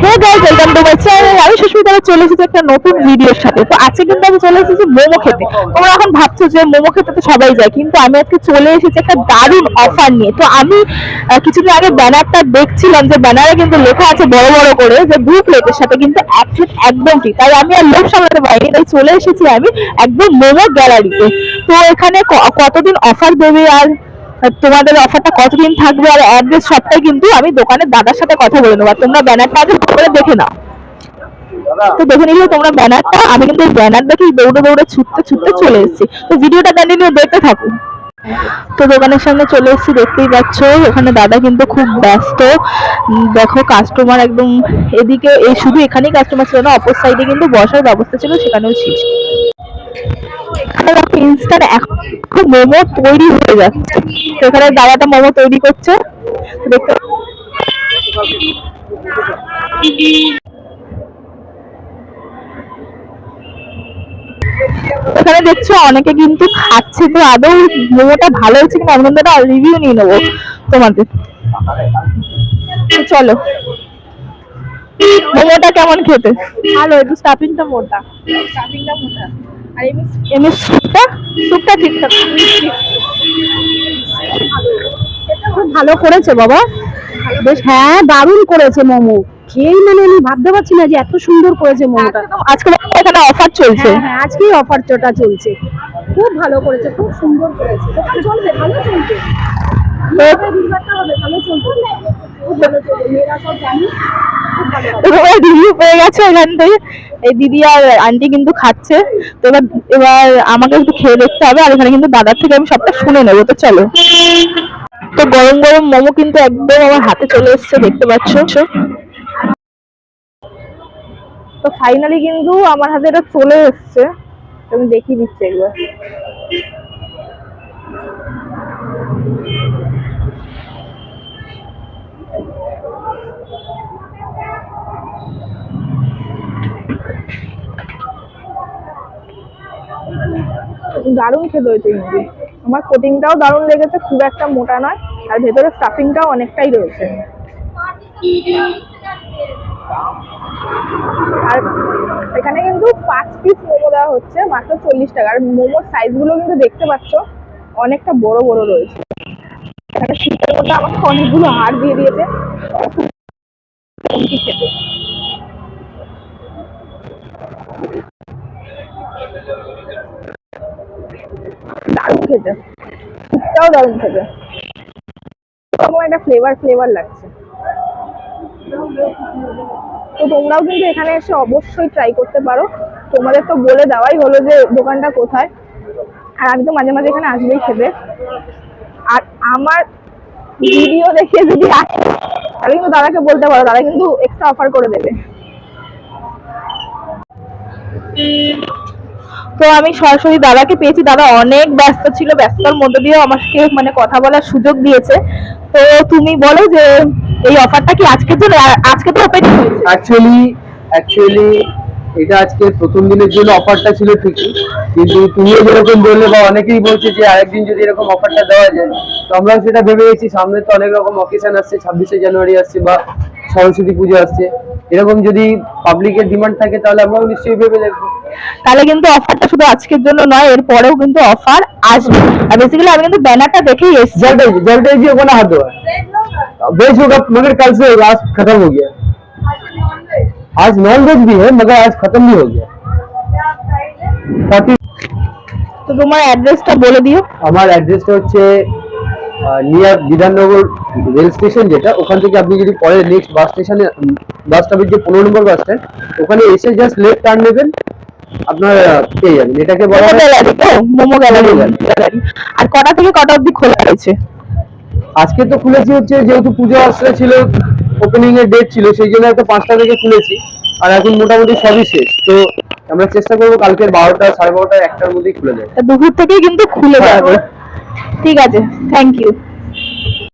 Hey guys, welcome to my channel. আমি সুস্মিতা চলে এসেছি একটা নতুন ভিডিওর সাথে। তো আজকে কিন্তু আমি চলে এসেছি মোমো খেতে। তোমরা এখন ভাবছো যে মোমো খেতে তো সবাই যায়, কিন্তু আমি আজকে চলে এসেছি একটা দারুণ অফার নিয়ে। তো আমি কিছুদিন আগে ব্যানারটা দেখছিলাম, যে ব্যানারে কিন্তু লেখা আছে বড় বড় করে যে 2 প্লেটের সাথে কিন্তু 1 প্লেট একদম ফ্রি। তাই আমি আর লোভ সামলাতে পারিনি, তাই চলে এসেছি আমি একদম মোমো গ্যালারিতে। তো এখানে কতদিন অফার দেবে, আর তোমাদের অফারটা কতদিন থাকবে, আর অ্যাড্রেস সবটাই কিন্তু আমি দোকানের দাদার সাথে কথা বলে নেবো। তোমরা ব্যানারটা আগে ভালো করে দেখে নাও। তো দেখে নিলে তোমরা ব্যানারটা। আমি কিন্তু ব্যানার দেখেই দৌড়ে দৌড়ে ছুটতে ছুটতে চলে এসেছি। তো ভিডিওটা কন্টিনিউ দেখতে থাকুন। তো দোকানের সামনে চলে এসেছি, দেখতেই পাচ্ছ এখানে দাদা কিন্তু খুব ব্যস্ত। দেখো কাস্টমার একদম এদিকে, এই শুধু এখানেই কাস্টমার ছিল না, অপর সাইডে কিন্তু বসার ব্যবস্থা ছিল, সেখানেও ছিল। এখানে দেখো ইনস্ট্যান্ট এখন মোমো তৈরি হয়ে যাচ্ছে। তো এখানে দাদাটা মোমো তৈরি করছে, দেখতে। এখানে দেখছো অনেকে কিন্তু খাচ্ছে। তো আদৌ মোমোটা ভালো হয়েছে কিনা আমি কিন্তু একটা রিভিউ নিয়ে নেবো তোমাদের। তো চলো, মোমোটা কেমন খেতে? ভালো, একটু স্টাফিংটা মোটা। স্টাফিংটা মোটা। আর এমনি স্যুপটা স্যুপটা ঠিকঠাক। খুব ভালো করেছে বাবা, বেশ। হ্যাঁ, দারুণ করেছে মোমো। খেয়েই মানে আমি ভাবতে পারছি না যে এত সুন্দর করেছে মোমোটা। আজকে এখানে অফার চলছে। হ্যাঁ হ্যাঁ, আজকেই অফারটা চলছে। খুব ভালো করেছে, খুব সুন্দর করেছে। চলবে, ভালো চলবে। ভালো চলবে, খুব ভালো চলবে। মেয়েরা সব জানি রিভিউ পেয়ে গেছে এখান থেকে। এই দিদি আর আন্টি কিন্তু খাচ্ছে। তো এবার আমাকে একটু খেয়ে দেখতে হবে, আর এখানে কিন্তু দাদার থেকে আমি সবটা শুনে নেবো। তো চলো। তো গরম গরম মোমো কিন্তু একদম আমার হাতে চলে এসছে, দেখতে পাচ্ছ। তো ফাইনালি কিন্তু আমার হাতে এটা চলে এসছে। আমি দেখিয়ে দিচ্ছি একবার। দারুণ খেতে হয়েছে কিন্তু। আমার কোটিংটাও দারুণ লেগেছে, খুব একটা মোটা নয়, আর ভেতরে স্টাফিংটাও অনেকটাই রয়েছে। আর এখানে কিন্তু 5 পিস মোমো দেওয়া হচ্ছে মাত্র 40 টাকা। আর মোমোর সাইজ গুলো কিন্তু দেখতে পাচ্ছ অনেকটা বড় বড় রয়েছে। এখানে শীতের মধ্যে আমাকে অনেকগুলো হাড় দিয়ে দিয়েছে খেতে। দারুণ খেতে, শীতটাও দারুণ খেতে। এরকম একটা ফ্লেভার লাগছে। তো তোমরাও কিন্তু এখানে এসে অবশ্যই ট্রাই করতে পারো। তোমাদের তো বলে দেওয়াই হলো যে দোকানটা কোথায়। আর আমি তো মাঝে মাঝে এখানে আসবেই খেতে। আর আমার ভিডিও দেখে যদি আসে তাহলে কিন্তু দাদাকে বলতে পারো, দাদা কিন্তু এক্সট্রা অফার করে দেবে। তো আমি সরাসরি দাদাকে পেয়েছি। দাদা অনেক ব্যস্ত ছিল, ব্যস্ততার মধ্যে দিয়েও আমাকে মানে কথা বলার সুযোগ দিয়েছে। তো তুমি বলো যে এই অফারটা কি আজকের জন্য? আজকে তো ওপেনিং হয়েছে। অ্যাকচুয়ালি এটা আজকে প্রথম দিনের জন্য অফারটা ছিল ঠিকই, কিন্তু তুমিও যেরকম বললে বা অনেকেই বলছে যে আরেকদিন যদি এরকম অফারটা দেওয়া যায়, তো আমরাও সেটা ভেবে গেছি। সামনে তো অনেক রকম অকেশন আসছে, 26শে জানুয়ারি আসছে বা সরস্বতী পুজো আসছে। এরকম যদি পাবলিকের ডিমান্ড থাকে তাহলে আমরাও নিশ্চয়ই ভেবে দেখবো। তাহলে কিন্তু অফারটা শুধু আজকের জন্য নয়, এর পরেও কিন্তু অফার আসবে। আর বেসিক্যালি আমি কিন্তু ব্যানারটা দেখেই এসেছি। जल्द ही होगा ना हाथ धोआ वेज होगा, मगर कल से होगा, आज खत्म हो गया। आज नॉन वेज भी है मगर आज खत्म भी हो गया। 40। তো তোমার অ্যাড্রেসটা বলে দিও। আমার অ্যাড্রেসটা হচ্ছে নিয়ার বিধাননগর রেল স্টেশন, যেটা ওখান থেকে আপনি যদি পরে নেক্সট বাস স্টেশনে, বাস স্টপের যে 15 নম্বর বাস স্ট্যান্ড, ওখানে এসে জাস্ট লেফট টার্ন নেবেন, আপনার পেয়ে যাবেন। এটাকে বলা হয় গ্যালারি। তো মোমো গ্যালারি। আর কটা থেকে কটা অবধি খোলা রয়েছে? আজকে তো খুলেছি হচ্ছে যেহেতু পুজো আসলে ছিল, ওপেনিং এর ডেট ছিল, সেই জন্য একটা 5টা থেকে খুলেছি। আর এখন মোটামুটি সবই শেষ। তো আমরা চেষ্টা করবো কালকের 12টা, 12:30, 1টার মধ্যেই খুলে দেবো। দুপুর থেকেই কিন্তু খুলে যাবে। ঠিক আছে, থ্যাংক ইউ।